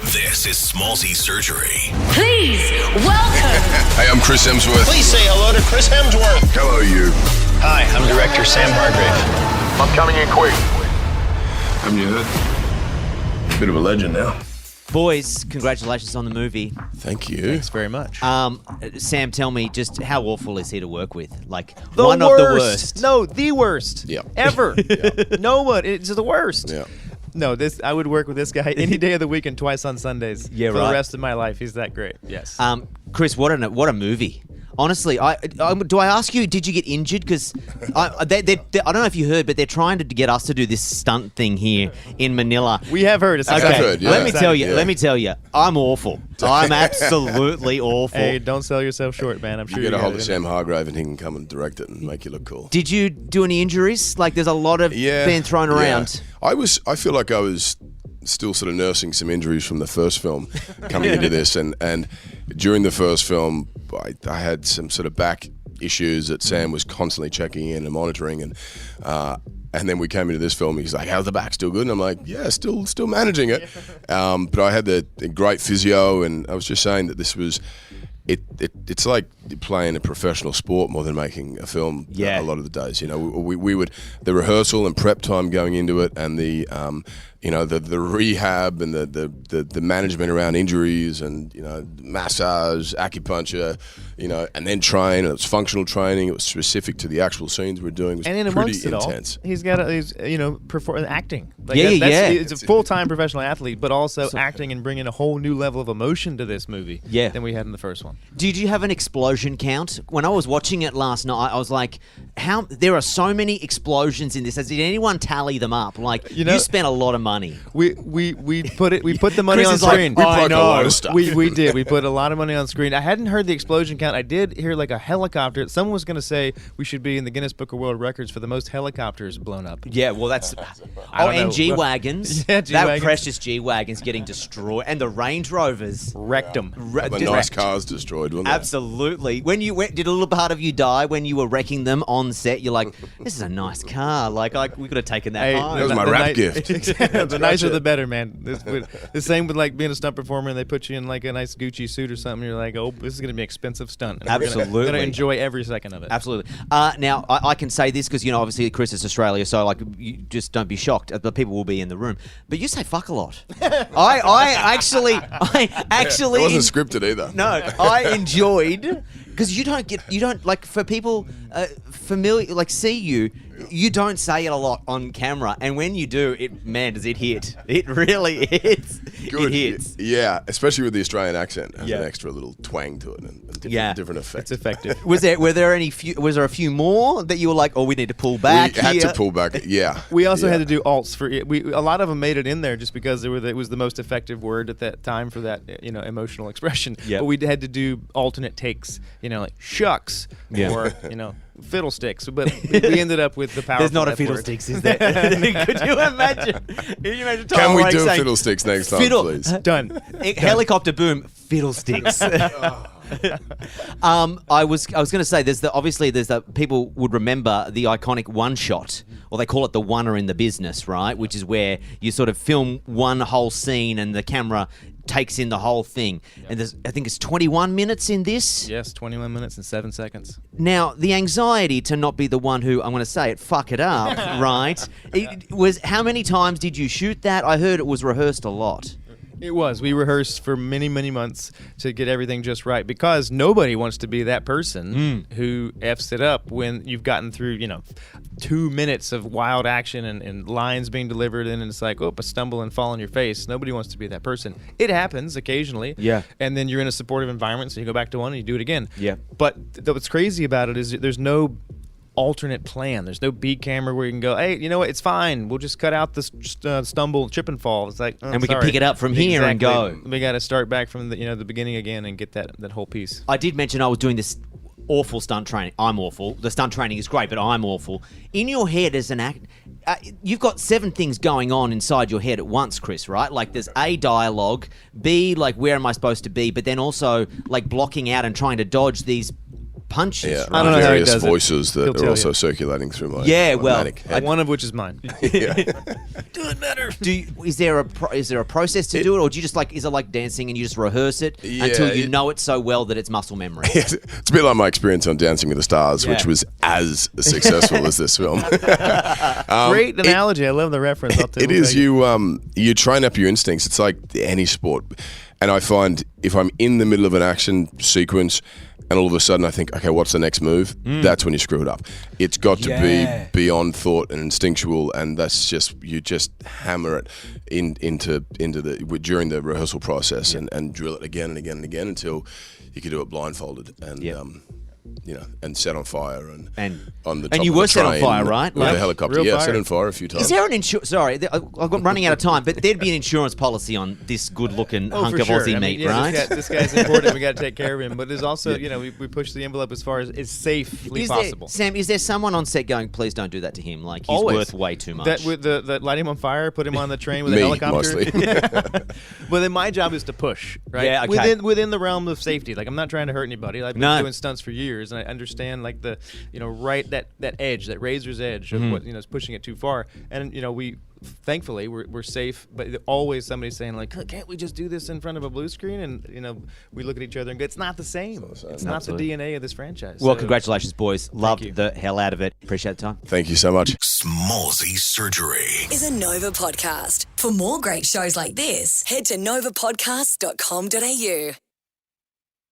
This is Smallsy Surgery. Please welcome. Hey, I'm Chris Hemsworth. Please say hello to Chris Hemsworth. Hello, you. Hi, I'm director Sam Hargrave. I'm coming in quick. Haven't you heard? Bit of a legend now. Boys, congratulations on the movie. Thank you. Thanks very much. Sam, tell me, just how awful is he to work with? Like, the one worst. of the worst. No, the worst. Yeah. Ever. No one. It's the worst. Yeah. No, I would work with this guy any day of the week and twice on Sundays. Yeah, for right. the rest of my life. He's that great. Yes. Chris, what a movie. Honestly, do I ask you, did you get injured? Because I don't know if you heard, but they're trying to get us to do this stunt thing here in Manila. We have heard. It's I've heard, yeah. Let me tell you, I'm awful. I'm absolutely awful. Hey, don't sell yourself short, man. I'm sure You get a hold of it. Sam Hargrave and he can come and direct it and make you look cool. Did you do any injuries? Like, there's a lot of being thrown around. I feel like I was still sort of nursing some injuries from the first film coming into this, and during the first film I had some sort of back issues that Sam was constantly checking in and monitoring, and then we came into this film. He's like, "How's the back? Still good?" And I'm like, "Yeah, still managing it." But I had the great physio, and I was just saying that this was it's like playing a professional sport more than making a film. Yeah. A lot of the days, you know, we would the rehearsal and prep time going into it, and the the rehab and the management around injuries, and massage, acupuncture, and then train. And it was functional training. It was specific to the actual scenes we're doing. It was And in pretty amongst it intense. all, he's got acting. Like Yeah. It's a full-time professional athlete, but also acting and bringing a whole new level of emotion to this movie. Yeah. Than we had in the first one. Did you have an explosion count? When I was watching it last night, I was like, "How? There are so many explosions in this. Did anyone tally them up? Like, you spent a lot of money." We put the money Chris on is like, screen. We broke a lot of stuff. We did. We put a lot of money on screen. I hadn't heard the explosion count. I did hear like a helicopter. Someone was going to say we should be in the Guinness Book of World Records for the most helicoppers blown up. Yeah, well, that's... I don't and know. G-Wagons. Yeah, That G-Wagons. precious G-Wagons getting destroyed. And the Range Rovers. Wrecked them. The nice cars destroyed, wasn't it? Absolutely. When you did a little part of you die when you were wrecking them on set? You're like, this is a nice car. Like we could have taken that home. That was my rap gift. The nicer the better, man. The same with like being a stunt performer, and they put you in like a nice Gucci suit or something. You're like, oh, this is going to be an expensive stunt. And Absolutely. We're going to enjoy every second of it. Absolutely. Now, I can say this because, obviously Chris is Australia, so like, you just don't be shocked. The people will be in the room. But you say fuck a lot. I actually... It wasn't scripted either. No, I enjoyed... Because you don't, like, for people familiar, like, see you don't say it a lot on camera. And when you do, does it hit. It really hits. Good. It hits. Yeah, especially with the Australian accent. It has an extra little twang to it and different effects. It's effective. Was there a few more that you were like, oh, we need to pull back We had here? to pull back. Yeah. We also had to do alts for it. A lot of them made it in there just because it was the most effective word at that time for that emotional expression. Yep. But we had to do alternate takes. Like shucks or fiddlesticks. But we ended up with the power. There's not a fiddlesticks, is there? Could you imagine? Can we do fiddlesticks next time, please? Done. Helicopter boom, fiddlesticks. I was going to say there's the people would remember the iconic one shot, or they call it the oneer in the business, right? Which is where you sort of film one whole scene and the camera takes in the whole thing. And I think it's 21 minutes in this. Yes, 21 minutes and 7 seconds. Now, the anxiety to not be the one who, I'm going to say it, fuck it up, right? How many times did you shoot that? I heard it was rehearsed a lot. It was. We rehearsed for many, many months to get everything just right because nobody wants to be that person who F's it up when you've gotten through, 2 minutes of wild action and lines being delivered and it's like, a stumble and fall on your face. Nobody wants to be that person. It happens occasionally. Yeah. And then you're in a supportive environment, so you go back to one and you do it again. Yeah. But what's crazy about it is there's no alternate plan. There's no B camera where you can go, hey, you know what? It's fine. We'll just cut out this stumble, trip and fall. It's like, and we can pick it up from here and go. We got to start back from the beginning again and get that whole piece. I did mention I was doing this awful stunt training. I'm awful. The stunt training is great, but I'm awful. In your head as an act, you've got 7 things going on inside your head at once, Chris, right? Like there's A, dialogue, B, like where am I supposed to be, but then also like blocking out and trying to dodge these punches. Yeah, Right? I don't know how he various does it. voices He'll that are tell also you. circulating through my Yeah, my well, manic head. One of which is mine. Do it better. Is there a process to do it, or do you just is it like dancing and you just rehearse it until you know it so well that it's muscle memory? It's a bit like my experience on Dancing with the Stars, which Yeah. was as successful as this film. Great analogy. I love the reference. It is. You train up your instincts. It's like any sport. And I find if I'm in the middle of an action sequence and all of a sudden I think, okay, what's the next move? That's when you screw it up. It's got to be beyond thought and instinctual, and that's just you just hammer it into during the rehearsal process and drill it again and again and again until you can do it blindfolded and and set on fire and on the top and you of were the set on train fire, right? with Like, a helicopter. real Yeah, fire. set on fire a few times. Is there an insurance? Sorry, I'm running out of time, but there'd be an insurance policy on this good-looking hunk for of sure. Aussie I mean, meat, yeah, right? This guy's important. We got to take care of him. But there's also, we push the envelope as far as it's safely possible. Sam, is there someone on set going, please don't do that to him? Like, he's Always. worth way too much. That with the light him on fire, put him on the train with Me, a helicopter. mostly. Well, then my job is to push, right? Yeah, okay. Within the realm of safety. Like I'm not trying to hurt anybody. I've been No. doing stunts for years, and I understand like the right that edge, that razor's edge of what is pushing it too far. And we thankfully we're safe, but always somebody's saying like, can't we just do this in front of a blue screen? And we look at each other and go, it's not the same. It's not the DNA of this franchise. well, So- congratulations, boys. you. Loved the hell out of it. Appreciate the time. Thank you so much. Smallsy Surgery. Is a Nova podcast. For more great shows like this, head to novapodcast.com.au.